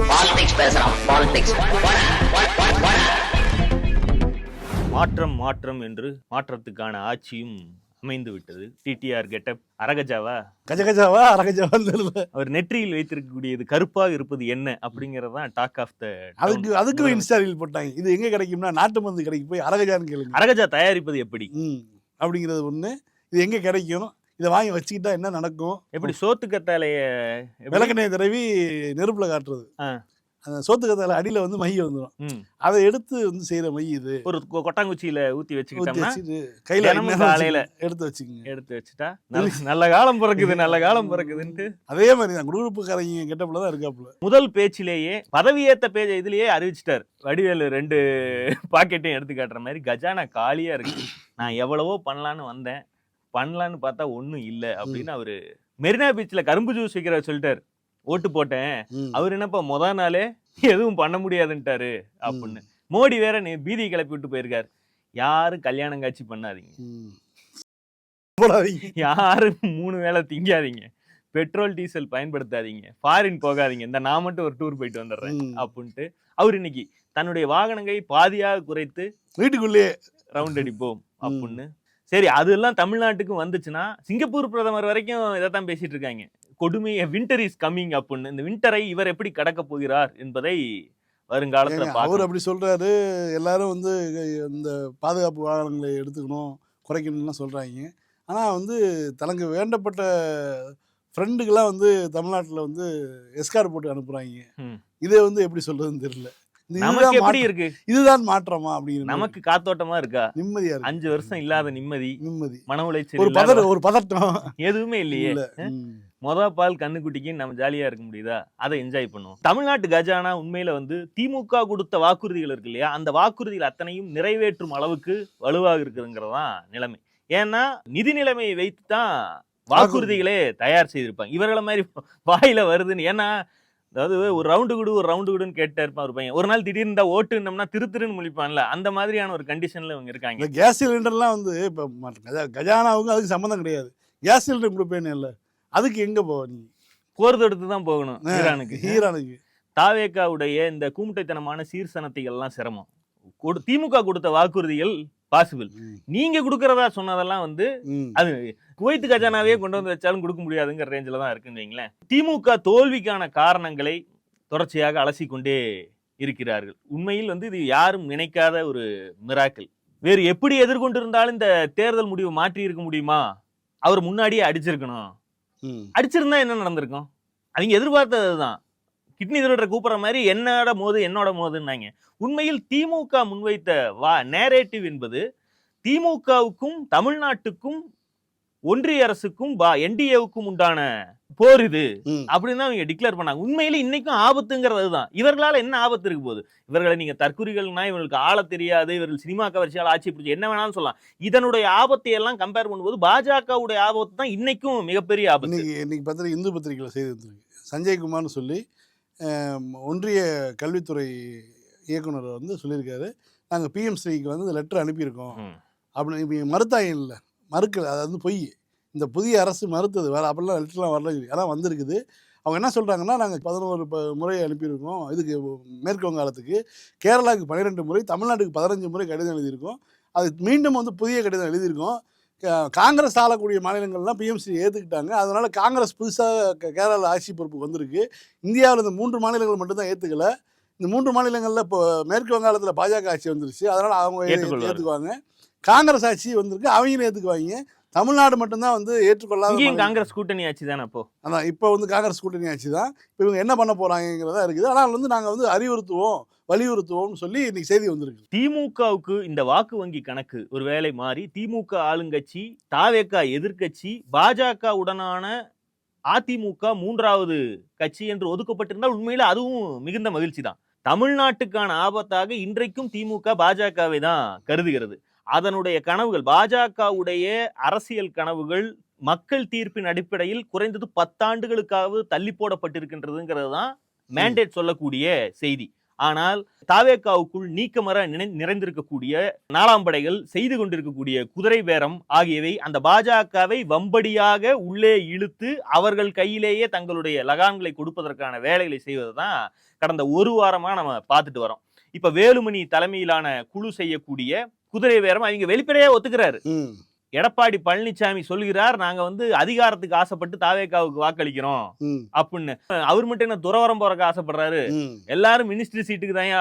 Politics பேசுறான். Politics மாற்றம் மாற்றம் என்று மாற்றத்துக்கான ஆட்சியும் அமைந்து விட்டது. டிடிஆர் கெட்டப் அரகஜாவா கஜகஜாவா அரகஜாவான்னு தெரியல. அவர் நெற்றியில் வைத்திருக்கக்கூடியது கருப்பாக இருப்பது என்ன அப்படிங்கறதான் டாக் ஆஃப் த. அதுக்கு இன்ஸ்டா ரீல் போட்டாங்க. இது எங்க கிடைக்கும்னா நாட்டு மருந்து கடைக்கு போய் அரகஜான்னு கேளுங்க. அரகஜா தயாரிப்பது எப்படி அப்படிங்கிறது ஒண்ணு. இது எங்க கிடைக்கும், இதை வாங்கி வச்சுக்கிட்டா என்ன நடக்கும், எப்படி சோத்து கத்தாலைய விளக்கெண்ணெய் தடவி நெருப்புல காட்டுறது. அந்த சோத்து கத்தால அடியில வந்து மை வந்துடும். அதை எடுத்து வந்து செய்யற மை இது. ஒரு கொட்டாங்குச்சியில ஊத்தி வச்சுக்கிட்டோம்னா கையில காலையில எடுத்து வச்சுக்கோங்க. எடுத்து வச்சுட்டா நல்ல காலம் பிறக்குது, நல்ல காலம் பிறக்குதுன்ட்டு. அதே மாதிரி தான் குரூப்புக்காரங்க கெட்டப்புல தான் இருக்காப்புல. முதல் பேச்சிலேயே பதவியேற்ற பேஜ் இதுலயே அறிவிச்சிட்டார். வடிவேலு 2 பாக்கெட்டையும் எடுத்து காட்டுற மாதிரி கஜானா காலியா இருக்கு, நான் எவ்வளவோ பண்ணலான்னு பார்த்தா ஒண்ணும் இல்ல அப்படின்னு அவரு மெரினா பீச்ல கரும்பு ஜூஸ் வைக்கிற சொல்லிட்டாரு. ஓட்டு போட்டேன், அவர் என்னப்பா முதல் நாளே எதுவும் பண்ண முடியாதுன்ட்டாரு அப்படின்னு. மோடி வேற பீதி கிளப்பி விட்டு போயிருக்காரு. யாரும் கல்யாணம் காட்சி பண்ணாதீங்க, யாரும் 3 வேளை திங்காதீங்க, பெட்ரோல் டீசல் பயன்படுத்தாதீங்க, ஃபாரின் போகாதீங்க, இந்த நான் மட்டும் ஒரு டூர் போயிட்டு வந்துடுறேன் அப்படின்ட்டு அவர் இன்னைக்கு தன்னுடைய வாகனங்களை பாதியாக குறைத்து வீட்டுக்குள்ளேயே ரவுண்ட் அடிப்போம் அப்படின்னு. சரி, அதெல்லாம் தமிழ்நாட்டுக்கும் வந்துச்சுன்னா சிங்கப்பூர் பிரதமர் வரைக்கும் இதைத்தான் பேசிட்டு இருக்காங்க. கொடுமையை வின்டர் இஸ் கம்மிங் அப்படின்னு. இந்த வின்டரை இவர் எப்படி கடக்க போகிறார் என்பதை வருங்காலத்துல அவர் அப்படி சொல்றாரு. எல்லாரும் வந்து இந்த பாதுகாப்பு வாகனங்களை எடுத்துக்கணும், குறைக்கணும்லாம் சொல்றாங்க. ஆனா வந்து தனக்கு வேண்டப்பட்ட ஃப்ரெண்டுக்கெல்லாம் வந்து தமிழ்நாட்டில் வந்து எஸ்கார் போட்டு அனுப்புறாங்க. இதை வந்து எப்படி சொல்றதுன்னு தெரியல. நமக்கு எப்படி இருக்கு, இதுதான் மாற்றமா அப்படிங்கிற நமக்கு காத்தோட்டமா இருக்கா? நிம்மதியா இருக்கு. 5 வருஷம் இல்லாத நிம்மதி, மன உளைச்சல், ஒரு பதட்டம் எதுவுமே இல்லையே. பால் கண்ணுக்குட்டிக்கு நம்ம ஜாலியா இருக்க முடியுதா? அதை என்ஜாய் பண்ணுவோம். தமிழ்நாட்டு கஜானா உண்மையில வந்து திமுக கொடுத்த வாக்குறுதிகள் இருக்கு இல்லையா, அந்த வாக்குறுதிகள் அத்தனையும் நிறைவேற்றும் அளவுக்கு வலுவாக இருக்குதுங்கிறதான் நிலைமை. ஏன்னா நிதி நிலைமையை வைத்து தான் வாக்குறுதிகளே தயார் செய்திருப்பாங்க. இவர்களை மாதிரி வாயில வருதுன்னு. ஏன்னா அதாவது ஒரு ரவுண்டு குடுன்னு கேட்டா இருப்பான் ஒரு பையன். ஒரு நாள் திடீர்னு ஓட்டுனோம்னா திருன்னு முழிப்பான்ல, அந்த மாதிரியான ஒரு கண்டிஷன்ல இவங்க இருக்காங்க. கேஸ் சிலிண்டர்லாம் வந்து இப்ப கஜானாவுக்கு அதுக்கு சம்மந்தம் கிடையாது. கேஸ் சிலிண்டர் கொடுப்பேன்னு இல்லை, அதுக்கு எங்க போவ நீ போறது எடுத்து தான் போகணும் ஈரானுக்கு. தாவேக்காவுடைய இந்த கூமுட்டைத்தனமான சீர்சனத்தைகள் எல்லாம் சிரமம். திமுக கொடுத்த வாக்குறுதிகள் பாசிபிள், நீங்க கொடுக்கறதா சொன்னதெல்லாம் வந்து அது குவைத்து கஜானாவே கொண்டு வந்து வச்சாலும் கொடுக்க முடியாதுங்கிற ரேஞ்சில தான் இருக்குன்னு வைங்களேன். திமுக தோல்விக்கான காரணங்களை தொடர்ச்சியாக அலசிக்கொண்டே இருக்கிறார்கள். உண்மையில் வந்து இது யாரும் நினைக்காத ஒரு மிராக்கிள். வேறு எப்படி எதிர்கொண்டிருந்தாலும் இந்த தேர்தல் முடிவு மாற்றி இருக்க முடியுமா? அவர் முன்னாடியே அடிச்சிருக்கணும். அடிச்சிருந்தா என்ன நடந்திருக்கும்? அவங்க எதிர்பார்த்ததுதான். கிட்னி திருடுற கூப்பிடுற மாதிரி என்னோட மோதுன்னாங்க. உண்மையில் திமுக முன்வைத்த நேரேட்டிவ் என்பது திமுகவுக்கும் தமிழ்நாட்டுக்கும் ஒன்றிய அரசுக்கும் என்டிஏவுக்கும் உண்டான போர் இது அப்படின்னு தான் அவங்க டிக்ளேர் பண்ணாங்க. உண்மையில இன்னைக்கும் ஆபத்துங்கிறது தான். இவர்களால என்ன ஆபத்து இருக்கு போகுது? இவர்களை நீங்க தற்குறிகள்னா இவங்களுக்கு ஆள தெரியாது, இவர்கள் சினிமா கவர்ச்சியால் ஆட்சி பிடிச்சி என்ன வேணாலும் சொல்லலாம். இதனுடைய ஆபத்தை எல்லாம் கம்பேர் பண்ணும்போது பாஜகவுடைய ஆபத்து தான் இன்னைக்கும் மிகப்பெரிய ஆபத்து. இன்னைக்கு பத்திரிகை இந்து பத்திரிகையில் செய்தி வந்திருக்கு. சஞ்சய்குமார்னு சொல்லி ஒன்றிய கல்வித்துறை இயக்குனர் வந்து சொல்லியிருக்காரு, நாங்கள் பிஎம்சிக்கு வந்து லெட்டர் அனுப்பியிருக்கோம் அப்படின்னு. இப்போ மறுத்தாங்க இல்லை, மறுக்கலை, அது வந்து பொய். இந்த புதிய அரசு மறுத்தது வேறு, அப்படிலாம் லெட்டர்லாம் வரல, அதான் வந்திருக்குது. அவங்க என்ன சொல்கிறாங்கன்னா, நாங்கள் 11 முறை அனுப்பியிருக்கோம் இதுக்கு மேற்கு வங்காளத்துக்கு, கேரளாவுக்கு 12 முறை, தமிழ்நாட்டுக்கு 15 முறை கடிதம் எழுதியிருக்கோம். அது மீண்டும் வந்து புதிய கடிதம் எழுதியிருக்கோம். காங்கிரஸ் ஆளக்கூடிய மாநிலங்கள்லாம் பிஎம்சி ஏற்றுக்கிட்டாங்க. அதனால் காங்கிரஸ் புதுசாக கேரளா ஆட்சி பொறுப்புக்கு வந்திருக்கு. இந்தியாவில் இந்த 3 மாநிலங்கள் மட்டும்தான் ஏற்றுக்கலை. இந்த 3 மாநிலங்களில் இப்போ மேற்கு வங்காளத்தில் பாஜக ஆட்சி வந்துருச்சு, அதனால் அவங்க ஏற்றுக்குவாங்க. காங்கிரஸ் ஆட்சி வந்திருக்கு, அவங்களும் ஏற்றுக்குவாங்க. தமிழ்நாடு மட்டும்தான் வந்து ஏற்றுக்கொள்ளாத. காங்கிரஸ் கூட்டணி ஆட்சி தானே அப்போ. அதான் இப்போ வந்து காங்கிரஸ் கூட்டணி ஆட்சி தான். இப்போ இவங்க என்ன பண்ண போறாங்கிறதா இருக்குது. ஆனால் வந்து நாங்கள் வந்து வலியுறுத்துவோம்னு சொல்லி இன்னைக்கு செய்தி வந்திருக்கு. திமுகவுக்கு இந்த வாக்கு வங்கி கணக்கு ஒரு வேளை மாறி திமுக ஆளுங்கட்சி, தாவேகா எதிர்கட்சி, பாஜக உடனான அதிமுக 3வது கட்சி என்று ஒதுக்கப்பட்டிருந்தால் உண்மையில அதுவும் மிகுந்த மகிழ்ச்சி தான். தமிழ்நாட்டுக்கான ஆபத்தாக இன்றைக்கும் திமுக பாஜகவை தான் கருதுகிறது. அதனுடைய கனவுகள், பாஜகவுடைய அரசியல் கனவுகள் மக்கள் தீர்ப்பின் அடிப்படையில் குறைந்தது 10 ஆண்டுகளுக்காவது தள்ளி போடப்பட்டிருக்கின்றதுங்கிறது தான் மேண்டேட் சொல்லக்கூடிய செய்தி. ஆனால் தாவேக்காவுக்குள் நீக்கமர நிறைந்திருக்கக்கூடிய நாலாம் படைகள் செய்து கொண்டிருக்கக்கூடிய குதிரை பேரம் ஆகியவை அந்த பாஜகவை வம்படியாக உள்ளே இழுத்து அவர்கள் கையிலேயே தங்களுடைய லகான்களை கொடுப்பதற்கான வேலைகளை செய்வதுதான் கடந்த ஒரு வாரமா நம்ம பார்த்துட்டு வரோம். இப்ப வேலுமணி தலைமையிலான குழு செய்யக்கூடிய குதிரை பேரம் அவங்க வெளிப்படையா ஒத்துக்கிறாரு. எடப்பாடி பழனிசாமி சொல்கிறார், நாங்க அதிகாரத்துக்கு ஆசைப்பட்டு தாவேக்காவுக்கு வாக்களிக்கிறோம் அப்படின்னு. அவர் மட்டும் என்ன துறவரம் போறக்கு ஆசைப்படுறாரு, எல்லாரும் மினிஸ்ட்ரி சீட்டுக்கு தான்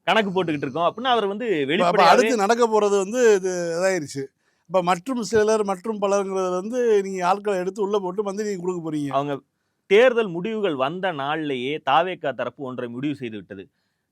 கணக்கு போட்டுக்கிட்டு இருக்கோம் அப்படின்னு அவர் வெளிப்படையா அடுத்து நடக்க போறது இது இதாயிருச்சு. இப்ப மற்றும் சிலர் மற்றும் பலருங்கிறது நீங்க ஆட்களை எடுத்து உள்ள போட்டு நீங்க கொடுக்க போறீங்க. அவங்க தேர்தல் முடிவுகள் வந்த நாள்லயே தாவேக்கா தரப்பு ஒன்றை முடிவு செய்து விட்டது.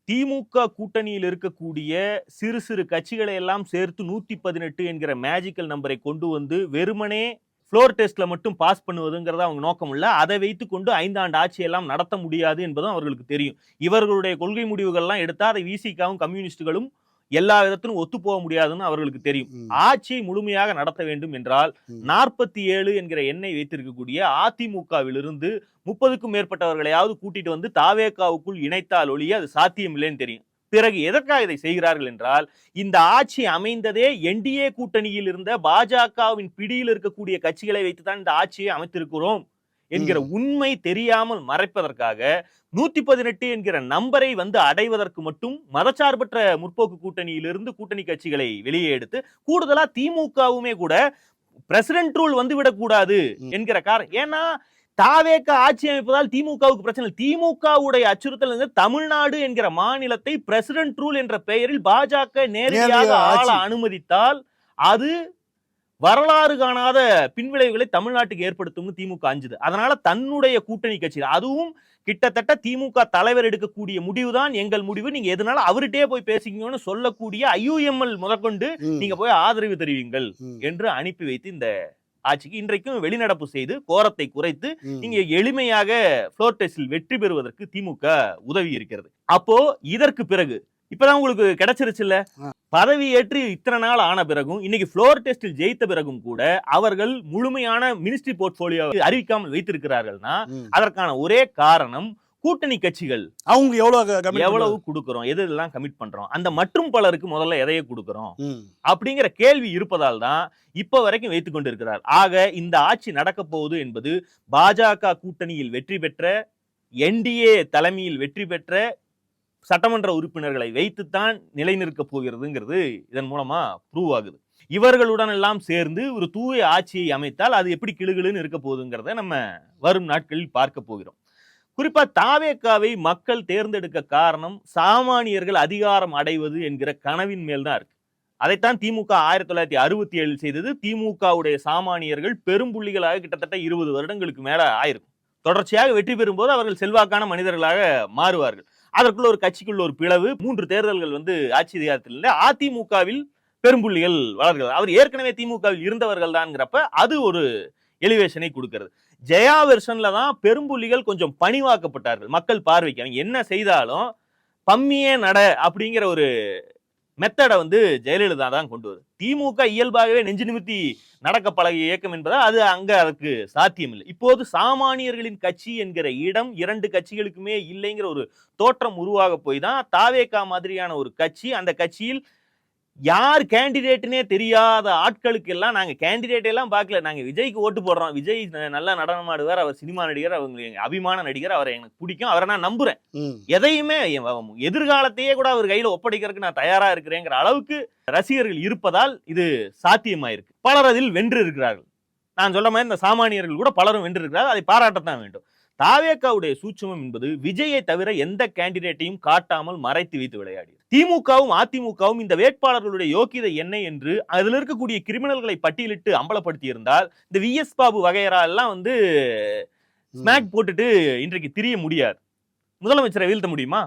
திமுக கூட்டணியில் இருக்கக்கூடிய சிறு சிறு கட்சிகளை எல்லாம் சேர்த்து 118 என்கிற மேஜிக்கல் நம்பரை கொண்டு வெறுமனே ஃப்ளோர் டெஸ்ட்ல மட்டும் பாஸ் பண்ணுவதுங்கிறத அவங்க நோக்கம் இல்ல. அதை வைத்துக் கொண்டு 5 ஆண்டு ஆட்சியெல்லாம் நடத்த முடியாது என்பதும் அவர்களுக்கு தெரியும். இவர்களுடைய கொள்கை முடிவுகள்லாம் எடுத்தா அதை விசிகாவும் கம்யூனிஸ்டுகளும் எல்லா விதத்திலும் ஒத்து போக முடியாதுன்னு அவர்களுக்கு தெரியும். ஆட்சியை முழுமையாக நடத்த வேண்டும் என்றால் 47 என்கிற எண்ணை வைத்திருக்கக்கூடிய அதிமுகவிலிருந்து 30க்கும் மேற்பட்டவர்களையாவது கூட்டிட்டு தாவேக்காவுக்குள் இணைத்தால் ஒழிய அது சாத்தியம் இல்லைன்னு தெரியும். பிறகு எதற்காக இதை செய்கிறார்கள் என்றால், இந்த ஆட்சி அமைந்ததே என்டிஏ கூட்டணியில் இருந்த பாஜகவின் பிடியில் இருக்கக்கூடிய கட்சிகளை வைத்துதான் இந்த ஆட்சியை அமைத்திருக்கிறோம் என்கிற உண்மை தெரியாமல் மறைப்பதற்காக 118 என்கிற நம்பரை அடைவதற்கு மட்டும் மதச்சார்பற்ற முற்போக்கு கூட்டணியிலிருந்து கூட்டணி கட்சிகளை வெளியே எடுத்து, கூடுதலா திமுகவுமே கூட பிரசிடென்ட் ரூல் விடக்கூடாது என்கிற காரணம். ஏன்னா தாவேக்கா ஆட்சி அமைப்பதால் திமுகவுக்கு பிரச்சனை. திமுகவுடைய அச்சுறுத்தல் தமிழ்நாடு என்கிற மாநிலத்தை பிரசிடென்ட் ரூல் என்ற பெயரில் பாஜக நேரடியாக ஆள அனுமதித்தால் அது வரலாறு காணாத பின்விளைவுகளை தமிழ்நாட்டுக்கு ஏற்படுத்தும் திமுக அஞ்சுது. அதனால தன்னுடைய கூட்டணி கட்சி, அதுவும் கிட்டத்தட்ட திமுக தலைவர் எடுக்கக்கூடிய முடிவுதான் எங்கள் முடிவு, நீங்க எதனால அவர்கிட்டே போய் பேசிக்கணும்னு சொல்லக்கூடிய IUML முதற்கொண்டு நீங்க போய் ஆதரவு தெரிவிங்கள் என்று அனுப்பி வைத்து இந்த ஆட்சிக்கு இன்றைக்கும் வெளிநடப்பு செய்து கோரத்தை குறைத்து நீங்க எளிமையாக ஃப்ளோர் டெஸ்டில் வெற்றி பெறுவதற்கு திமுக உதவி இருக்கிறது. அப்போ இதற்கு பிறகு இப்பதான் உங்களுக்கு கிடைச்சிருச்சு இல்ல, பதவி ஏற்று இத்தனை நாள் ஆன பிறகும் இன்னைக்கு ஃப்ளோர் டெஸ்டில் ஜெயித்த பிறகும் கூட அவர்கள் முழுமையான மினிஸ்ட்ரி போர்ட்போலியோ அறிவிக்காமல் வைத்திருக்கிறார்கள்னா அதற்கான ஒரே காரணம் கூட்டணி கட்சிகள் அவங்க எவ்வளவு கொடுக்கிறோம், எதெல்லாம் கமிட் பண்றோம், அந்த மற்றும் பலருக்கு முதல்ல எதையை கொடுக்கிறோம் அப்படிங்கிற கேள்வி இருப்பதால் தான் இப்ப வரைக்கும் வைத்துக் கொண்டிருக்கிறார். ஆக இந்த ஆட்சி நடக்க போகுது என்பது பாஜக கூட்டணியில் வெற்றி பெற்ற, என்டிஏ தலைமையில் வெற்றி பெற்ற சட்டமன்ற உறுப்பினர்களை வைத்துத்தான் நிலைநிற்க போகிறதுங்கிறது இதன் மூலமா ப்ரூவ் ஆகுது. இவர்களுடன் எல்லாம் சேர்ந்து ஒரு தூய ஆட்சியை அமைத்தால் அது எப்படி கிளுகிளுன்னு இருக்க போகுதுங்கிறத நம்ம வரும் நாட்களில் பார்க்க போகிறோம். குறிப்பா தாவேக்காவை மக்கள் தேர்ந்தெடுக்க காரணம் சாமானியர்கள் அதிகாரம் அடைவது என்கிற கனவின் மேல்தான் இருக்கு. அதைத்தான் திமுக 1967 செய்தது. திமுகவுடைய சாமானியர்கள் பெரும்புள்ளிகளாக கிட்டத்தட்ட 20 வருடங்களுக்கு மேல ஆயிருக்கும். தொடர்ச்சியாக வெற்றி பெறும்போது அவர்கள் செல்வாக்கான மனிதர்களாக மாறுவார்கள். அதற்குள்ள ஒரு கட்சிக்குள்ள ஒரு பிளவு, 3 தேர்தல்கள் ஆட்சி அதிகாரத்தில் அதிமுகவில் பெரும்புள்ளிகள் வளர்கள். அவர் ஏற்கனவே திமுகவில் இருந்தவர்கள் தான்ங்கிறப்ப அது ஒரு எலிவேஷனை கொடுக்கிறது. ஜெயா வெர்ஷன்ல தான் பெரும்புள்ளிகள் கொஞ்சம் பணிவாக்கப்பட்டார்கள் மக்கள் பார்வைக்கு. அவங்க என்ன செய்தாலும் பம்மியே நட அப்படிங்கிற ஒரு மெத்தடை ஜெயலலிதா தான் கொண்டு வருது. திமுக இயல்பாகவே நெஞ்சு நிமித்தி நடக்க பழகிய இயக்கம் என்பதால் அது அங்க அதற்கு சாத்தியம் இல்லை. இப்போது சாமானியர்களின் கட்சி என்கிற இடம் 2 கட்சிகளுக்குமே இல்லைங்கிற ஒரு தோற்றம் உருவாக போய் தான் தாவேகா மாதிரியான ஒரு கட்சி, அந்த கட்சியில் யார் கேண்டிடேட்னே தெரியாத ஆட்களுக்கு எல்லாம் நாங்க கேண்டிடேட் எல்லாம் பார்க்கல, நாங்க விஜய்க்கு ஓட்டு போடுறோம், விஜய் நல்லா நடனம் ஆடுவார், அவர் சினிமா நடிகர், அவங்க அபிமான நடிகர், அவரை எனக்கு பிடிக்கும், அவரை நான் நம்புறேன், எதையுமே எதிர்காலத்தையே கூட அவர் கையில ஒப்படைக்கிறதுக்கு நான் தயாரா இருக்கிறேங்கிற அளவுக்கு ரசிகர்கள் இருப்பதால் இது சாத்தியமாயிருக்கு. பலர் அதில் வென்று இருக்கிறார்கள். நான் சொல்ல மாதிரி இந்த சாமானியர்கள் கூட பலரும் வென்று இருக்கிறார்கள். அதை பாராட்டத்தான் வேண்டும். தாவேக்காவுடைய சூட்சமம் என்பது விஜயை தவிர எந்த கேண்டிடேட்டையும் காட்டாமல் மறைத்து வைத்து விளையாடி. திமுகவும் அதிமுகவும் இந்த வேட்பாளர்களுடைய யோக்கியதை என்ன என்று அதில் இருக்கக்கூடிய கிரிமினல்களை பட்டியலிட்டு அம்பலப்படுத்தி இருந்தால் இந்த VS பாபு வகையரா எல்லாம் ஸ்மாக் போட்டுட்டு இன்றைக்கு திரிய முடியாது, முதலமைச்சரை வீழ்த்த முடியுமா?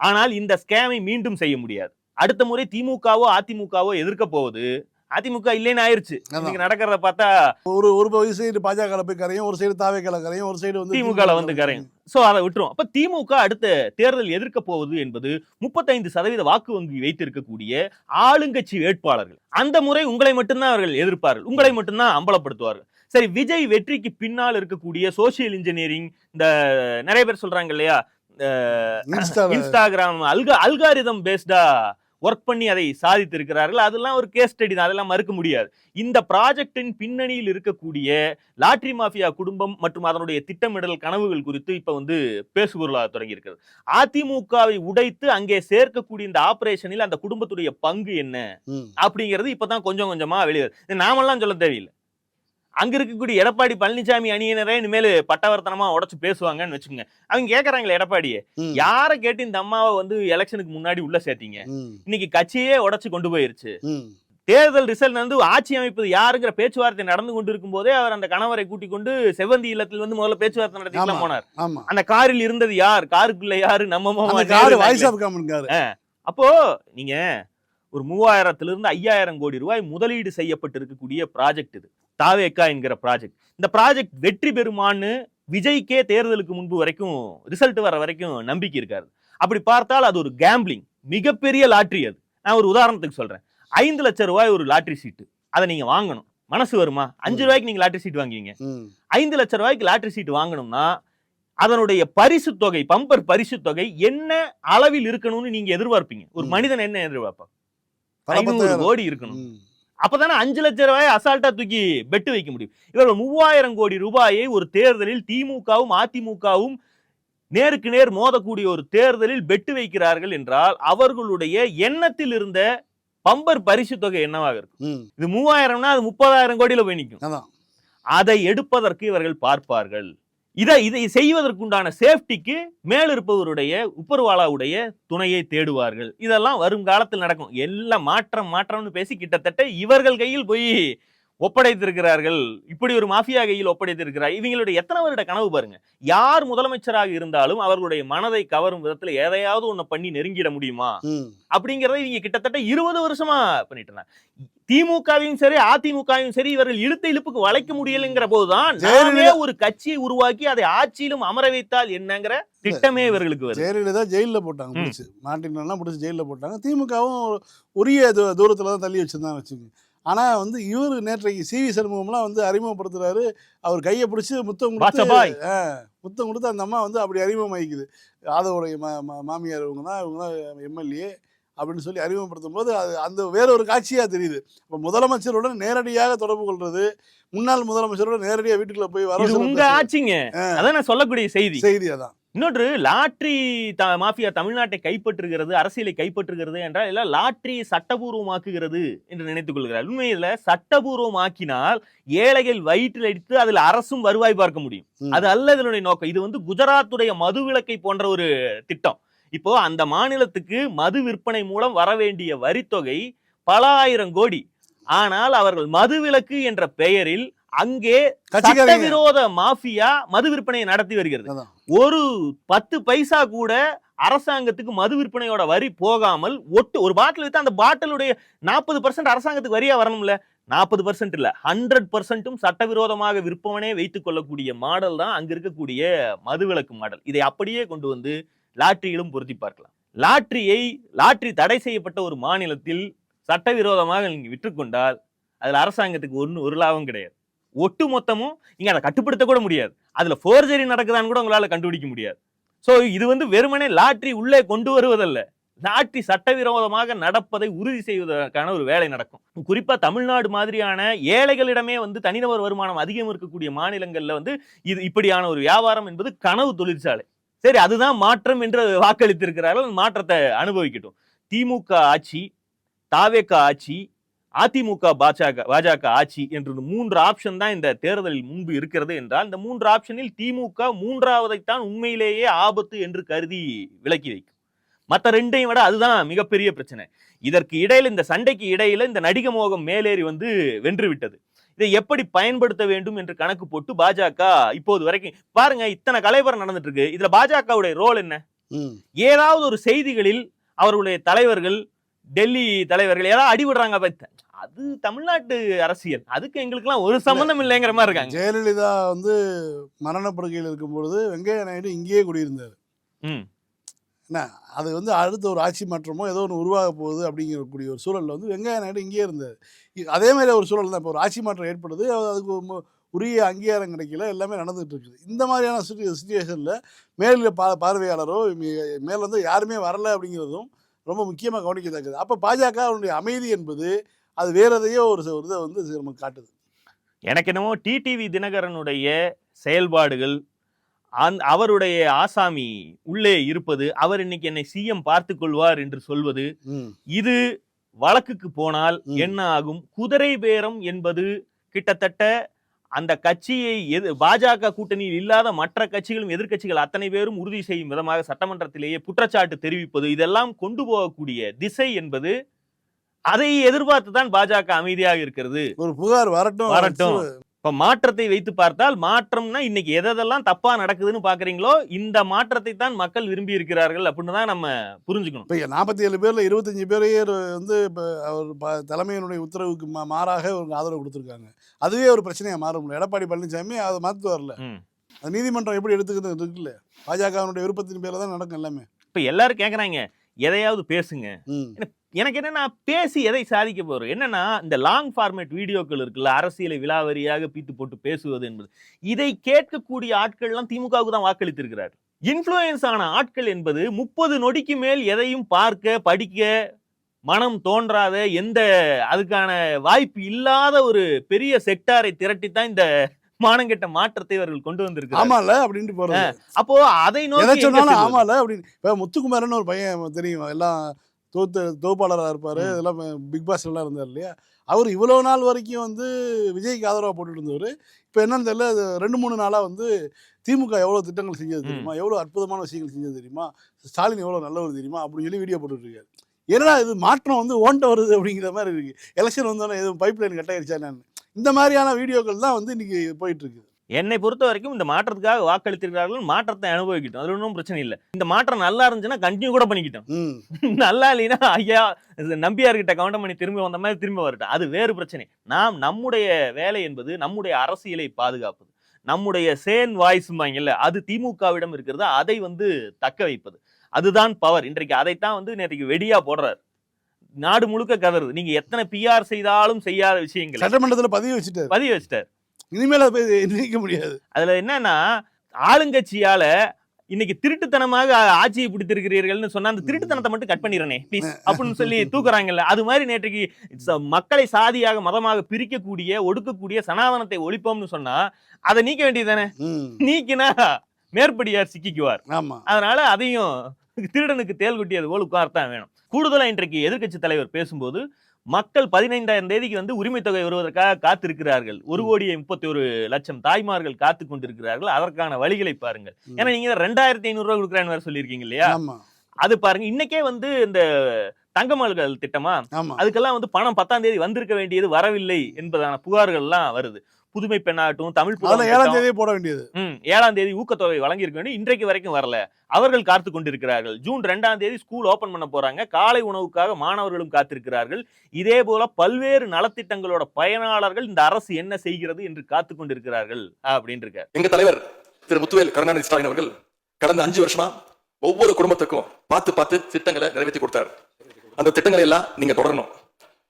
ஆனால் இந்த ஸ்கேமை மீண்டும் செய்ய முடியாது. அடுத்த முறை திமுகவோ அதிமுகவோ எதிர்க்க போவது அதிமுக இல்லைன்னு ஆயிருச்சு. இன்னைக்கு நடக்கிறத பார்த்தா ஒரு சைடு பாஜக போய் கரையும், ஒரு சைடு தாவேக்கால கரையும், ஒரு சைடு திமுக கரையும். சோ அதை விட்டுரும். அப்ப திமுக அடுத்த தேர்தல் எதிர்க்க போவது என்பது 35% வாக்கு வங்கி வைத்திருக்கக்கூடிய ஆளுங்கட்சி வேட்பாளர்கள். அந்த முறை உங்களை மட்டும்தான் அவர்கள் எதிர்ப்பார்கள், உங்களை மட்டும்தான் அம்பலப்படுத்துவார்கள். சரி, விஜய் வெற்றிக்கு பின்னால் இருக்கக்கூடிய சோசியல் இன்ஜினியரிங், இந்த நிறைய பேர் சொல்றாங்க இல்லையா, இன்ஸ்டாகிராம் அல்காரிதம் பேஸ்டா ஒர்க் பண்ணி அதை சாதித்திருக்கிறார்கள். அதெல்லாம் ஒரு கேஸ் ஸ்டடி தான், அதெல்லாம் மறுக்க முடியாது. இந்த ப்ராஜெக்டின் பின்னணியில் இருக்கக்கூடிய லாட்டரி மாஃபியா குடும்பம் மற்றும் அதனுடைய திட்டமிடல் கனவுகள் குறித்து இப்ப வந்து பேசுபொருளாக தொடங்கி இருக்கிறது. அதிமுகவை உடைத்து அங்கே சேர்க்கக்கூடிய இந்த ஆபரேஷனில் அந்த குடும்பத்துடைய பங்கு என்ன அப்படிங்கிறது இப்பதான் கொஞ்சம் கொஞ்சமா வெளியே. நாமெல்லாம் சொல்ல தேவையில்லை. அங்க இருக்கக்கூடிய எடப்பாடி பழனிசாமி அணியினரே இனிமேல் பட்டவர்த்தனமா உடைச்சு பேசுவாங்கன்னு வச்சுக்கோங்க. அவங்க கேக்குறாங்களே எடப்பாடியே, யாரை கேட்டு இந்த அம்மாவை வந்து எலெக்ஷனுக்கு முன்னாடி உள்ள சேர்த்தீங்க, இன்னைக்கு கட்சியே உடைச்சு கொண்டு போயிருச்சு, தேர்தல் ரிசல்ட் வந்து ஆட்சி அமைப்பது யாருங்கிற பேச்சுவார்த்தை நடந்து கொண்டு இருக்கும் போதே அவர் அந்த கணவரை கூட்டிக் கொண்டு செவ்வந்தி இல்லத்தில் வந்து முதல்ல பேச்சுவார்த்தை நடத்திலாம் போனார். அந்த காரில் இருந்தது யார், காருக்குள்ள யாரு, நம்ம அப்போ நீங்க ஒரு 3000 to 5000 கோடி ரூபாய் முதலீடு செய்யப்பட்டு இருக்கக்கூடிய ப்ராஜெக்ட் இது தாவேக்கா என்கிற ப்ராஜெக்ட். இந்த ப்ராஜெக்ட் வெற்றி பெறுமான்னு விஜய்க்கே தேர்தலுக்கு முன்பு வரைக்கும் ரிசல்ட் வர வரைக்கும் நம்பிக்கை இருக்காரு. அப்படி பார்த்தால் அது ஒரு கேம்பிளிங், மிகப்பெரிய லாட்டரி. அது நான் ஒரு உதாரணத்துக்கு சொல்றேன். 5 லட்சம் ரூபாய் ஒரு லாட்டரி சீட்டு, அதை நீங்க வாங்கணும். மனசு வருமா? 5 ரூபாய்க்கு நீங்க லாட்டரி சீட் வாங்குவீங்க. 5 லட்சம் ரூபாய்க்கு லாட்டரி சீட் வாங்கணும்னா அதனுடைய பரிசு தொகை, பம்பர் பரிசு தொகை என்ன அளவில் இருக்கணும்னு நீங்க எதிர்பார்ப்பீங்க? ஒரு மனிதன் என்ன எதிர்பார்ப்பா? 500 கோடி இருக்கணும். அப்பதானே 5 லட்சம் ரூபாய் அசால்ட்டா தூக்கி பெட்டு வைக்க முடியும். இவர்கள் 3000 கோடி ரூபாயை ஒரு தேர்தலில் திமுகவும் அதிமுகவும் நேருக்கு நேர் மோதக்கூடிய ஒரு தேர்தலில் பெட்டு வைக்கிறார்கள் என்றால் அவர்களுடைய எண்ணத்தில் இருந்த பம்பர் பரிசு தொகை என்னவாக இருக்கும்? இது 3000னா அது 30,000 கோடியில போய் நிற்கும். அதை எடுப்பதற்கு இவர்கள் பார்ப்பார்கள். இதை செய்வதற்குண்டான சேஃப்டிக்கு மேல் இருப்பவருடைய உப்பர்வாலாவுடைய துணையை தேடுவார்கள். இதெல்லாம் வரும் காலத்தில் நடக்கும். எல்லாம் மாற்றம்னு பேசி கிட்டத்தட்ட இவர்கள் கையில் போய் ஒப்படைத்திருக்கிறார்கள். இப்படி ஒரு மாஃபியா கையில் ஒப்படைத்திருக்கிறார். இவங்களுடைய எத்தனை வருட கனவு பாருங்க. யார் முதலமைச்சராக இருந்தாலும் அவர்களுடைய மனதை கவரும் விதத்துல எதையாவது ஒண்ணு பண்ணி நெருங்கிட முடியுமா அப்படிங்கறத இவங்க கிட்டத்தட்ட 20 வருஷமா பண்ணிட்டு இருந்தாங்க. திமுகவையும் சரி அதிமுகவும் சரி இவர்கள் இழுத்த இழுப்புக்கு வளைக்க முடியலைங்கிற போதுதான் நாமே ஒரு கட்சியை உருவாக்கி அதை ஆட்சியிலும் அமர வைத்தால் என்னங்கிற திட்டமே இவர்களுக்கு வருது. ஜெயலலிதா ஜெயில போட்டாங்க, மாட்டினா பிடிச்சி ஜெயில போட்டாங்க. திமுகவும் உரிய தூரத்துலதான் தள்ளி வச்சிருந்தாங்க வச்சுக்கோங்க. ஆனால் வந்து இவர் நேற்றைக்கு சிவி சண்முகம்லாம் வந்து அறிமுகப்படுத்துறாரு. அவர் கையை பிடிச்சி முத்தம் கொடுத்து அந்த அம்மா வந்து அப்படி அறிமுகமாகிக்குது. ஆதவுடைய மாமியார் இவங்க தான் எம்எல்ஏ அப்படின்னு சொல்லி அறிமுகப்படுத்தும் போது அது அந்த வேற ஒரு காட்சியாக தெரியுது. இப்போ முதலமைச்சருடன் நேரடியாக தொடர்பு கொள்றது, முன்னாள் முதலமைச்சரோட நேரடியாக வீட்டுக்குள்ள போய் வர உங்க ஆட்சிங்க. அதான் நான் சொல்லக்கூடிய செய்தி அதான். இன்னொன்று, லாட்ரி மாஃபியா தமிழ்நாட்டை கைப்பற்றுகிறது, அரசியலை கைப்பற்றுகிறது என்றால் எல்லாம் லாட்ரி சட்டபூர்வமாக்குகிறது என்று நினைத்துக் கொள்கிறார். உண்மையில சட்டபூர்வமாக்கினால் ஏழைகள் வயிற்றில் அடித்து அதில் அரசும் வருவாய் பார்க்க முடியும். அது அல்ல இதனுடைய நோக்கம். இது வந்து குஜராத்துடைய மது விலக்கை போன்ற ஒரு திட்டம். இப்போ அந்த மாநிலத்துக்கு மது விற்பனை மூலம் வர வேண்டிய வரித்தொகை பல ஆயிரம் கோடி. ஆனால் அவர்கள் மதுவிலக்கு என்ற பெயரில் அங்கே சட்டவிரோத மாஃபியா மது விற்பனையை நடத்தி வருகிறது. ஒரு 10 பைசா கூட அரசாங்கத்துக்கு மது விற்பனையோட வரி போகாமல் ஒரு பாட்டில் வித்து அந்த பாட்டிலுடைய 40% அரசாங்கத்துக்கு வரியா வரணும்ல. 40% இல்ல, 100%ம் சட்டவிரோதமாக விற்பவனே வைத்துக் கொள்ளக்கூடிய மாடல் தான் அங்க இருக்கக்கூடிய மதுவிலக்கு மாடல். இதை அப்படியே கொண்டு வந்து லாட்டரியிலும் பொருத்தி பார்க்கலாம். லாட்டரி தடை செய்யப்பட்ட ஒரு மாநிலத்தில் சட்டவிரோதமாக நீங்க விற்றுக்கொண்டால் அதுல அரசாங்கத்துக்கு ஒரு லாபம் கிடையாது. ஒட்டு மொத்தமும் நீங்க அதை கட்டுப்படுத்த கூட முடியாது. அதுல ஃபோர்ஜரி நடக்குதான்னு கூட உங்களால கண்டுபிடிக்க முடியாது. சோ இது வந்து வெறுமனே லாட்டரி உள்ளே கொண்டு வருவதல்ல, லாட்டரி சட்டவிரோதமாக நடப்பதை உறுதி செய்வதற்கான ஒரு வேலை நடக்கும். குறிப்பா தமிழ்நாடு மாதிரியான ஏழைகளிடமே வந்து தனிநபர் வருமானம் அதிகம் இருக்கக்கூடிய மாநிலங்கள்ல வந்து இது இப்படியான ஒரு வியாபாரம் என்பது கனவு தொழிற்சாலை. சரி, அதுதான் மாற்றம் என்று வாக்களித்திருக்கிறார்கள். மாற்றத்தை அனுபவிக்கட்டும். திமுக ஆட்சி, தாவேக்கா ஆட்சி, அதிமுக பாஜக ஆட்சி என்று 3 ஆப்ஷன் தான் இந்த தேர்தலில் முன்பு இருக்கிறது என்றால் இந்த 3 ஆப்ஷனில் திமுக 3வதைத்தான் உண்மையிலேயே ஆபத்து என்று கருதி விலக்கி வைக்கும். மற்ற 2ஐயும் விட அதுதான் மிகப்பெரிய பிரச்சனை. இதற்கு இடையில, இந்த சண்டைக்கு இடையில இந்த நடிக மோகம் மேலேறி வந்து வென்று விட்டது. இதை எப்படி பயன்படுத்த வேண்டும் என்று கணக்கு போட்டு பாஜக இப்போது வரைக்கும் பாருங்க, இத்தனை கலைவரம் நடந்துட்டு இருக்கு. இதுல பாஜகவுடைய ரோல் என்ன? ஏதாவது ஒரு செய்திகளில் அவர்களுடைய தலைவர்கள், டெல்லி தலைவர்கள் ஏதாவது அடிபடுறாங்க, அது தமிழ்நாட்டு அரசியல், அதுக்கு எங்களுக்கு எல்லாம் ஒரு சம்பந்தம் இல்லைங்கிற மாதிரி இருக்காங்க. ஜெயலலிதா வந்து மரணப்படுகையில் இருக்கும்பொழுது வெங்கையா நாயுடு இங்கேயே குடியிருந்தார். என்ன, அது வந்து அடுத்த ஒரு ஆட்சி மாற்றமோ ஏதோ ஒன்று உருவாக போகுது அப்படிங்கக்கூடிய ஒரு சூழலில் வந்து வெங்கையா நாயுடு இங்கேயே இருந்தார். அதே மாதிரி ஒரு சூழல் தான் இப்போ ஒரு ஆட்சி மாற்றம் ஏற்படுது. அதுக்கு உரிய அங்கீகாரம் கிடைக்கல, எல்லாமே நடந்துகிட்டு இருக்குது. இந்த மாதிரியான சுச்சுவேஷனில் மேலில் பார்வையாளரோ மேல வந்து யாருமே வரலை அப்படிங்கிறதும் ரொம்ப முக்கியமாக கவனிக்கத்தக்கது. அப்போ பாஜகவுடைய அமைதி என்பது அது வேற எதையோ ஒரு இதை வந்து நமக்கு காட்டுது. எனக்கு என்னமோ டிடிவி தினகரனுடைய செயல்பாடுகள், அவருடைய ஆசாமி உள்ளே இருப்பது, அவர் இன்னைக்கு என்னை சிஎம் பார்த்துக் கொள்வார் என்று சொல்வது, இது வழக்குக்கு போனால் என்ன ஆகும்? குதிரை பேரம் என்பது கிட்டத்தட்ட அந்த கட்சியை பாஜக கூட்டணியில் இல்லாத மற்ற கட்சிகளும் எதிர்கட்சிகள் அத்தனை பேரும் உறுதி செய்யும் விதமாக சட்டமன்றத்திலேயே குற்றச்சாட்டு தெரிவிப்பது, இதெல்லாம் கொண்டு போகக்கூடிய திசை என்பது, அதை எதிர்பார்த்து தான் பாஜக அமைதியாக இருக்கிறது. ஒரு புகார் வரட்டும். இப்ப மாற்றத்தை வைத்து பார்த்தால், மாற்றம்னா இன்னைக்கு எதெல்லாம் தப்பா நடக்குதுன்னு பாக்குறீங்களோ இந்த மாற்றத்தை தான் மக்கள் விரும்பி இருக்கிறார்கள் அப்படின்னு தான் நம்ம புரிஞ்சுக்கணும். இப்போ 47 பேர்ல 25 பேரையே வந்து அவர் தலைமையினுடைய உத்தரவுக்கு மாறாக ஒரு ஆதரவு கொடுத்துருக்காங்க. அதுவே ஒரு பிரச்சனையா மாற முடியும். எடப்பாடி பழனிசாமி அதை மாற்று வரல. அது நீதிமன்றம் எப்படி எடுத்துக்கிறது இருக்குல்ல, பாஜகவினுடைய விருப்பத்தின் பேர்ல தான் நடக்கும் எல்லாமே. இப்ப எல்லாரும் கேக்குறாங்க எதையாவது பேசுங்க. எனக்கு என்னன்னா, பேசி எதை சாதிக்க போறோம்? என்னன்னா, இந்த லாங் ஃபார்மேட் வீடியோக்கள் இருக்குல்ல, அரசியலை விலாவரியாக பீத்து போட்டு பேசுவது என்பது, இதை கேட்கக்கூடிய ஆட்கள்லாம் திமுகவுக்கு தான் வாக்களித்திருக்கிறார். இன்ஃப்ளூயன்ஸ் ஆன ஆட்கள் என்பது 30 நொடிக்கு மேல் எதையும் பார்க்க படிக்க மனம் தோன்றாத, எந்த அதுக்கான வாய்ப்பு இல்லாத ஒரு பெரிய செக்டாரை திரட்டித்தான் இந்த மானங்கெட்ட மாற்றத்தை அவர்கள் கொண்டு வந்திருக்காங்க. ஆமால அப்படின்ட்டு போறாங்க. அப்போ அதை நோக்கி ஆமால அப்படின்னு. இப்ப முத்துக்குமாரன் ஒரு பையன் தெரியும், எல்லாம் தொகுப்பாளராக இருப்பார், இதெல்லாம் பிக் பாஸ் எல்லாம் இருந்தார் இல்லையா, அவர் இவ்வளோ நாள் வரைக்கும் வந்து விஜய்க்கு ஆதரவாக போட்டுட்டு இருந்தவர். இப்போ என்னன்னு தெரியல, 2-3 நாளாக வந்து திமுக எவ்வளோ திட்டங்கள் செஞ்சது தெரியுமா, எவ்வளோ அற்புதமான விஷயங்கள் செஞ்சது தெரியுமா, ஸ்டாலின் எவ்வளோ நல்லவர் தெரியுமா அப்படின்னு சொல்லி வீடியோ போட்டுட்ருக்காரு. ஏன்னா இது மாற்றம் வந்து ஓண்ட வருது அப்படிங்கிற மாதிரி இருக்குது. எலெக்ஷன் வந்தோன்னே எதுவும் பைப் லைன் கட்டாயிருச்சா நான், இந்த மாதிரியான வீடியோக்கள் தான் வந்து இன்னைக்கு போயிட்டுருக்கு. என்னை பொறுத்த வரைக்கும் இந்த மாற்றத்துக்காக வாக்களித்திருக்கிறார்கள், மாற்றத்தை அனுபவிக்கிட்டோம், அது ஒன்றும் பிரச்சனை இல்லை. இந்த மாற்றம் நல்லா இருந்துச்சுன்னா கண்டினியூ கூட பண்ணிக்கிட்டோம், நல்லா இல்லைன்னா ஐயா நம்பியார்கிட்ட கவுண்டம் பண்ணி திரும்பி வந்த மாதிரி திரும்பி வரட்டும், அது வேறு பிரச்சனை. நம்முடைய வேலை என்பது நம்முடைய அரசியலை பாதுகாப்பது, நம்முடைய சேன் வாய்ஸ்மாங்கல்ல, அது திமுகவிடம் இருக்கிறது, அதை வந்து தக்க வைப்பது, அதுதான் பவர். இன்றைக்கு அதைத்தான் வந்து நேற்றைக்கு வெடியா போடுறாரு, நாடு முழுக்க கதறுது. நீங்க எத்தனை பிஆர் செய்தாலும் செய்யாத விஷயங்கள் சட்டமன்றத்தில் பதிவு வச்சுட்டார். இனிமேல் அதை நீக்க முடியாது. அதுல என்னன்னா, ஆளுங்கட்சியால இன்னைக்கு திருட்டுத்தனமாக ஆட்சியை பிடித்திருக்கிறீர்கள்னு சொன்னா அந்த திருட்டுத்தனத்தை மட்டும் கட் பண்ணிடுறேன் ப்ளீஸ் அப்படின்னு சொல்லி தூக்குறாங்கல்ல, அது மாதிரி நேற்றைக்கு மக்களை சாதியாக மதமாக பிரிக்கக்கூடிய ஒடுக்கக்கூடிய சனாதனத்தை ஒழிப்போம்னு சொன்னா அதை நீக்க வேண்டியது தானே. நீக்கினா மேற்படியார் சிக்கிக்குவார். அதனால அதையும் திருடனுக்கு தேல் கொட்டியது போல் உட்கார்த்தான் வேணும். கூடுதலா இன்றைக்கு எதிர்கட்சி தலைவர் பேசும்போது, மக்கள் 15ஆம் தேதிக்கு வந்து உரிமை தொகை வருவதற்காக காத்திருக்கிறார்கள், 1,31,00,000 தாய்மார்கள் காத்து கொண்டிருக்கிறார்கள், அதற்கான வழிகளை பாருங்கள். ஏன்னா நீங்க 2,500 ரூபாய் கொடுக்குறான்னு வேற சொல்லியிருக்கீங்க இல்லையா, அது பாருங்க. இன்னைக்கே வந்து இந்த தங்கமல்கள் திட்டமா, அதுக்கெல்லாம் வந்து பணம் 10ஆம் தேதி வந்திருக்க வேண்டியது வரவில்லை என்பதான புகார்கள் எல்லாம் வருது. புதுமை பெண்ணாகட்டும், தமிழ் 7ஆம் தேதி போட வேண்டியது, 7ஆம் தேதி ஊக்கத்தொகை வழங்கியிருக்க வேண்டிய இன்றைக்கு வரைக்கும் வரல, அவர்கள் காத்து கொண்டிருக்கிறார்கள். ஜூன் 2ஆம் தேதி ஸ்கூல் ஓபன் பண்ண போறாங்க, காலை உணவுக்காக மாணவர்களும் காத்திருக்கிறார்கள். இதே போல பல்வேறு நலத்திட்டங்களோட பயனாளர்கள் இந்த அரசு என்ன செய்கிறது என்று காத்து கொண்டிருக்கிறார்கள் அப்படின்னு இருக்காரு எங்க தலைவர் திரு முத்துவேல் கருணாநிதி ஸ்டாலின் அவர்கள். கடந்த 5 வருஷமா ஒவ்வொரு குடும்பத்துக்கும் பார்த்து திட்டங்களை நிறைவேற்றி கொடுத்தாரு. அந்த திட்டங்களை எல்லாம் நீங்க தொடரணும்,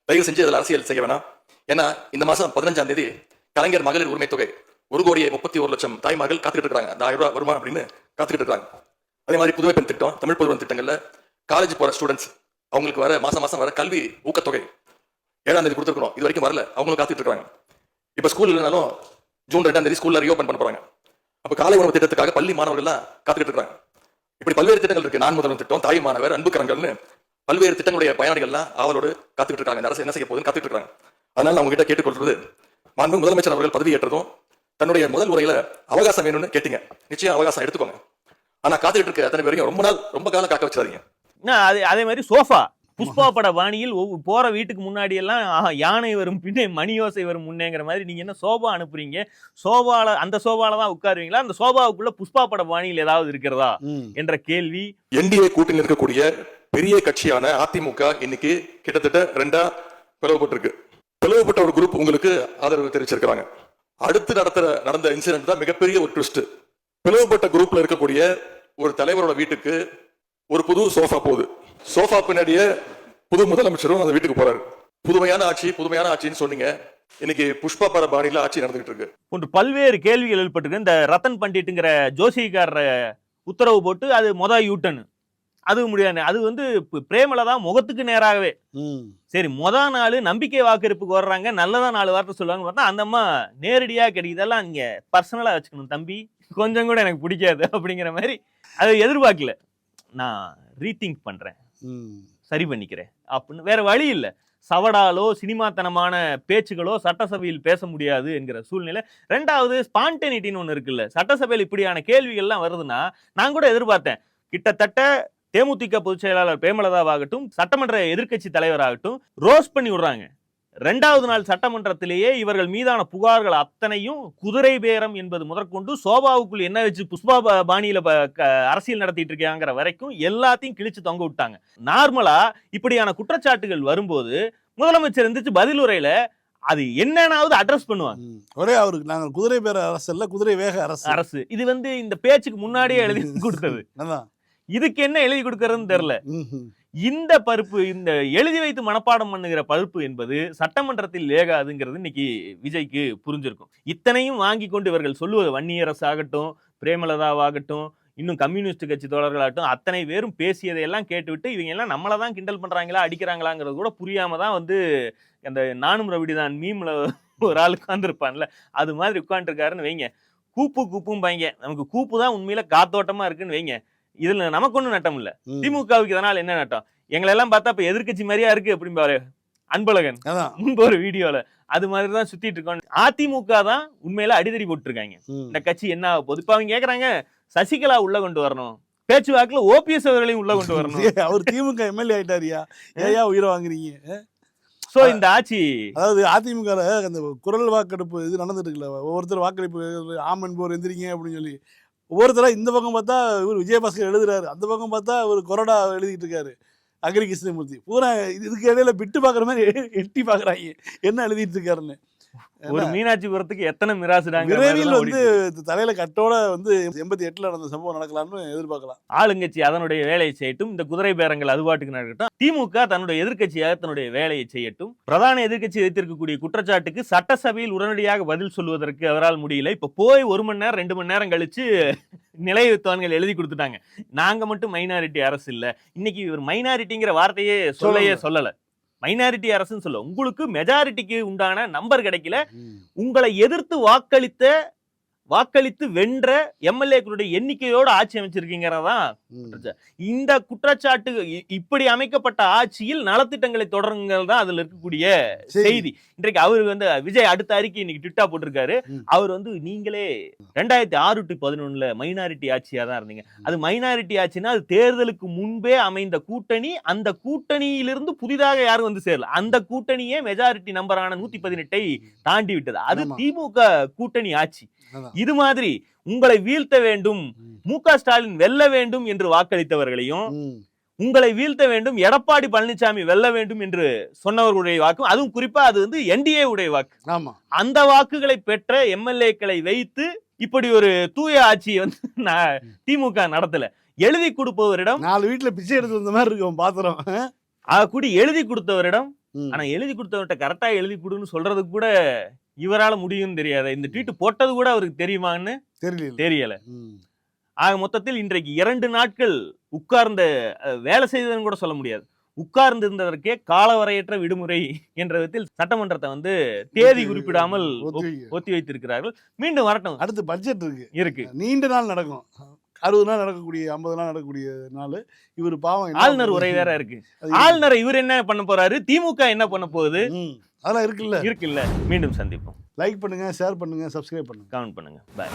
தயவு செஞ்சு அதில் அரசியல் செய்ய வேணாம். ஏன்னா இந்த மாசம் 15ஆம் தேதி கலைஞர் மகளிர் உரிமை தொகை 1,31,00,000 தாய்மார்கள் காத்துக்கிட்டு இருக்காங்க, அந்த 1000 ரூபாய் வருமா அப்படின்னு காத்துக்கிட்டு இருக்காங்க. அதே மாதிரி புதுமை பெண் திட்டம், தமிழ் புதுவன் திட்டங்கள்ல காலேஜ் போற ஸ்டூடெண்ட்ஸ் அவங்களுக்கு வர மாசம் வர கல்வி ஊக்கத்தொகை 7ஆம் தேதி கொடுத்துருக்கணும், இது வரைக்கும் வரல, அவங்களும் காத்துட்டு இருக்காங்க. இப்ப ஸ்கூல் இல்லைனாலும் ஜூன் 2ஆம் தேதி ஸ்கூல்ல ரீஓபன் பண்ண போறாங்க. அப்ப காலை உணவு திட்டத்துக்காக பள்ளி மாணவர்கள்லாம் காத்துக்கிட்டு இருக்காங்க. இப்படி பல்வேறு திட்டங்கள் இருக்கு, நான் முதல்வன் திட்டம், தாய் மாணவர், அன்பு கரங்கள்னு பல்வேறு திட்டங்களுடைய பயனாளிகள்லாம் அவளோடு காத்துக்கிட்டு இருக்காங்க. இந்த அரசு என்ன செய்ய போகுதுன்னு காத்துக்கிட்டு இருக்காங்க. அதனால அவங்க கிட்ட கேட்டுக்கொள்றது, மாண்பு முதலமைச்சர் அவர்கள் பதவி ஏற்றதும் தன்னுடைய முதல் உரையில அவகாசம் வேணும்னு கேட்டீங்க, நிச்சயம் அவகாசம் எடுத்துக்கோங்க. ஆனா காத்துக்கிட்டு இருக்க அத்தனை பேரையும் ரொம்ப காலம் காக்க வச்சிடாதீங்க. அதே மாதிரி சோஃபா புஷ்பா பட பாணியில் போற வீட்டுக்கு முன்னாடி எல்லாம் யானை வரும் பின்னே மணி யோசை வரும் முன்னேங்கிற மாதிரி நீங்க என்ன சோபா அனுப்புறீங்க, சோபால அந்த சோபால தான் உட்காருவீங்களா, அந்த சோபாவுக்குள்ள புஷ்பா பட பாணியில் ஏதாவது இருக்கிறதா என்ற கேள்வி. என்டிஏ கூட்டணியில் இருக்கக்கூடிய பெரிய கட்சியான அதிமுக இன்னைக்கு கிட்டத்தட்ட 2ஆ பிளவுபட்டிருக்கு. பிளவுபட்ட ஒரு குரூப் உங்களுக்கு ஆதரவு தெரிவிச்சிருக்காங்க. அடுத்து நடந்த இன்சிடென்ட் தான் மிகப்பெரிய ஒரு ட்விஸ்ட். பிளவுபட்ட குரூப்ல இருக்கக்கூடிய ஒரு தலைவரோட வீட்டுக்கு ஒரு புது சோஃபா போகுது. சோஃபா பின்னாடியே புது முதலமைச்சரும் அந்த வீட்டுக்கு போறாரு. புதுமையான ஆட்சின்னு சொன்னீங்க, இன்னைக்கு புஷ்பா பர பாணியில ஆட்சி நடந்துகிட்டு இருக்கு போன்று பல்வேறு கேள்விகள் எழுப்பட்டிருக்கு. இந்த ரத்தன் பண்டிட்டுங்கிற ஜோசிகார உத்தரவு போட்டு அது யூட்டன் அது முடியாது. அது வந்து பிரேமலதா முகத்துக்கு நேராகவே சரி நாள் நம்பிக்கை வாக்கெடுப்புக்கு வர்றாங்க, நல்லதா 4 வார்த்தை சொல்லுவாங்க பார்த்தா அந்த அம்மா நேரடியா கிடைக்கும். இதெல்லாம் நீங்க பர்சனலா வச்சுக்கணும் தம்பி, கொஞ்சம் கூட எனக்கு பிடிக்காது அப்படிங்கிற மாதிரி அதை எதிர்பார்க்கல. நான் ரீதிங்க் பண்றேன், சரி பண்ணிக்கிறேன் அப்படின்னு வேற வழி இல்லை. சவடாலோ சினிமாத்தனமான பேச்சுகளோ சட்டசபையில் பேச முடியாது என்கிற சூழ்நிலை. 2வது ஸ்பான்டேனிட்டின்னு ஒன்று இருக்குல்ல, சட்டசபையில் இப்படியான கேள்விகள்லாம் வருதுன்னா நான் கூட எதிர்பார்த்தேன். கிட்டத்தட்ட தேமுதிக பொதுச் செயலாளர் பிரேமலதாவாகட்டும், சட்டமன்ற எதிர்க்கட்சி தலைவராகட்டும் ரோஸ் பண்ணி விடுறாங்க. 2வது நாள் சட்டமன்றத்திலேயே இவர்கள் மீதான புகார்கள் அத்தனையும் குதிரை பேரம் என்பது முதற்கொண்டு சோபாவுக்குள் என்ன வச்சு புஷ்பா பாணியில அரசியல் நடத்திட்டு இருக்காங்கிற வரைக்கும் எல்லாத்தையும் கிழிச்சு தொங்க விட்டாங்க. நார்மலா இப்படியான குற்றச்சாட்டுகள் வரும்போது முதலமைச்சர் இருந்துச்சு பதில் உரையில அது என்னன்னாவது அட்ரஸ் பண்ணுவாங்க. ஒரே அவருக்கு நாங்கள் குதிரை பேர அரசு இல்ல, குதிரை வேக அரசு. இது வந்து இந்த பேச்சுக்கு முன்னாடியே எழுதி கொடுத்தது. இதுக்கு என்ன எழுதி கொடுக்கறதுன்னு தெரியல. இந்த பருப்பு, இந்த எழுதி வைத்து மனப்பாடம் பண்ணுகிற பருப்பு என்பது சட்டமன்றத்தில் வேகாதுங்கிறது இன்னைக்கு விஜய்க்கு புரிஞ்சிருக்கும். இத்தனையும் வாங்கி கொண்டு இவர்கள் சொல்லுவது வன்னியரசு ஆகட்டும், பிரேமலதாவாகட்டும், இன்னும் கம்யூனிஸ்ட் கட்சி தோழர்களாகட்டும் அத்தனை பேரும் பேசியதையெல்லாம் கேட்டுவிட்டு இவங்க எல்லாம் நம்மளை தான் கிண்டல் பண்றாங்களா அடிக்கிறாங்களாங்கிறது கூட புரியாம தான் வந்து அந்த நானும் ரவிடிதான் மீம்ல ஒரு ஆள் உட்கார்ந்துருப்பான்ல அது மாதிரி உட்காந்துருக்காருன்னு வைங்க. கூப்பும் பாங்க, நமக்கு கூப்பு தான் உண்மையில காத்தோட்டமா இருக்குன்னு வைங்க. இதுல நமக்கு ஒன்றும் நட்டம் இல்ல. திமுகவுக்கு இதனால் என்ன நட்டம்? எங்களை எல்லாம் பார்த்தா இப்ப எதிர்கட்சி மாதிரியா இருக்கு அப்படின்னு அன்பழகன் முன்பு ஒரு வீடியோல அது மாதிரிதான் சுத்திட்டு இருக்கோம். அதிமுக தான் உண்மையில அடிதடி போட்டு இருக்காங்க. இந்த கட்சி என்ன ஆக போகுது? இப்ப அவங்க கேக்குறாங்க சசிகலா உள்ள கொண்டு வரணும், பேச்சுவாக்குல ஓபிஎஸ் அவர்களையும் உள்ள கொண்டு வரணும். அவர் திமுக எம்எல்ஏ ஆயிட்டாரியா, ஏயா உயிரை வாங்குறீங்க? சோ இந்த ஆட்சி, அதாவது அதிமுக அந்த குரல் வாக்கெடுப்பு இது நடந்துட்டு இருக்குல்ல, ஒவ்வொருத்தர் வாக்களிப்பு ஆமன் போர் எந்திரிங்க அப்படின்னு சொல்லி ஒவ்வொருத்தரா இந்த பக்கம் பார்த்தா இவர் விஜயபாஸ்கர் எழுதுறாரு, அந்த பக்கம் பார்த்தா இவர் கொறடா எழுதிட்டு இருக்காரு அக்ரி கிருஷ்ணமூர்த்தி. பூரா இதுக்கு இடையில விட்டு பாக்குற மாதிரி எட்டி பாக்குறாங்க என்ன எழுதிட்டு இருக்காருன்னு. ஒரு மீனாட்சிபுரத்துக்கு எத்தனை மிராசுடாங்க. விரைவில் வந்து தலையில கட்டோட வந்து 88ல நடந்த சம்பவம் நடக்கலாம்னு எதிர்பார்க்கலாம். ஆளுங்கட்சி அதனுடைய வேலையை செய்யட்டும், இந்த குதிரை பேரங்கள் அதுபாட்டுக்கு நடக்கட்டும். திமுக தன்னுடைய எதிர்க்கட்சியாக தன்னுடைய வேலையை செய்யட்டும். பிரதான எதிர்க்கட்சி வைத்திருக்கக்கூடிய குற்றச்சாட்டுக்கு சட்டசபையில் உடனடியாக பதில் சொல்வதற்கு அவரால் முடியல. இப்ப போய் 1 மணி நேரம் 2 மணி நேரம் கழிச்சு நிலையத்தவன்கள் எழுதி கொடுத்துட்டாங்க, நாங்க மட்டும் மைனாரிட்டி அரசு இல்ல. இன்னைக்கு இவர் மைனாரிட்டிங்கிற வார்த்தையே சொல்லல, மைனாரிட்டி அரசுன்னு சொல்ல. உங்களுக்கு மெஜாரிட்டிக்கு உண்டான நம்பர் கிடைக்கல. உங்களை எதிர்த்து வாக்களித்து வென்ற எம்எல்ஏக்களுடைய எண்ணிக்கையோடு ஆட்சி அமைச்சிருக்கீங்கிறதான் இந்த குற்றச்சாட்டு. இப்படி அமைக்கப்பட்ட ஆட்சியில் நலத்திட்டங்களை தொடருங்கள் தான் அதுல இருக்கக்கூடிய செய்தி. இன்றைக்கு அவரு வந்து விஜய் அடுத்த அறிக்கை இன்னைக்கு ட்விட்டா போட்டிருக்காரு. அவர் வந்து நீங்களே 2006 to 2011 மைனாரிட்டி ஆட்சியா தான் இருந்தீங்க. அது மைனாரிட்டி ஆட்சினா அது தேர்தலுக்கு முன்பே அமைந்த கூட்டணி. அந்த கூட்டணியிலிருந்து புதிதாக யாரும் வந்து சேரல. அந்த கூட்டணியே மெஜாரிட்டி நம்பரான 118 தாண்டி விட்டது. அது திமுக கூட்டணி ஆட்சி. இது மாதிரி உங்களை வீழ்த்த வேண்டும், மு.க. ஸ்டாலின் வெல்ல வேண்டும் என்று வாக்களித்தவர்களையும், உங்களை வீழ்த்த வேண்டும், எடப்பாடி பழனிசாமி வெல்ல வேண்டும் என்று சொன்னவர்களுடைய வாக்கு, அதுவும் குறிப்பா அது வந்து என்டிஏ உடைய வாக்கு. அந்த வாக்குகளை பெற்ற எம்எல்ஏக்களை வைத்து இப்படி ஒரு தூய ஆட்சியை வந்து திமுக நடத்தல. எழுதி கொடுப்பவரிடம் 4 வீட்டுல பிச்சை எடுத்து வந்த மாதிரி இருக்கும் பாத்திரம். கூடி எழுதி கொடுத்தவரிடம், ஆனா எழுதி கொடுத்தவர்கிட்ட கரெக்டா எழுதி கொடுன்னு சொல்றதுக்கு கூட இவரால முடியும் தெரியாது. இந்த ட்வீட் போட்டது கூட அவருக்கு தெரியுமான்னு தெரியல. ஆக மொத்தத்தில் இன்றைக்கு 2 நாட்கள் உட்கார்ந்த வேலை செய்ததுன்னு கூட சொல்ல முடியாது. உட்கார்ந்து இருந்ததற்கே காலவரையற்ற விடுமுறை என்ற விதத்தில் சட்டமன்றத்தை வந்து தேதி குறிப்பிடாமல் ஒத்தி வைத்திருக்கிறார்கள். மீண்டும் வரட்டும், அடுத்து பட்ஜெட் இருக்கு, நீண்ட நாள் நடக்கும். 60 நாள் நடக்கக்கூடிய 50 நாள் நடக்கக்கூடிய நாள். இவர் பாவம் ஆளுநர் உரை வேற இருக்கு. ஆளுநரை இவர் என்ன பண்ண போறாரு, திமுக என்ன பண்ண போகுது, அதெல்லாம் இருக்குல்ல. மீண்டும் சந்திப்போம். லைக் பண்ணுங்க, ஷேர் பண்ணுங்க, சப்ஸ்கிரைப் பண்ணுங்க, கமெண்ட் பண்ணுங்க. பை.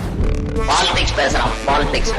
பாலிடிக்ஸ் பேசுறோம், பாலிடிக்ஸ்.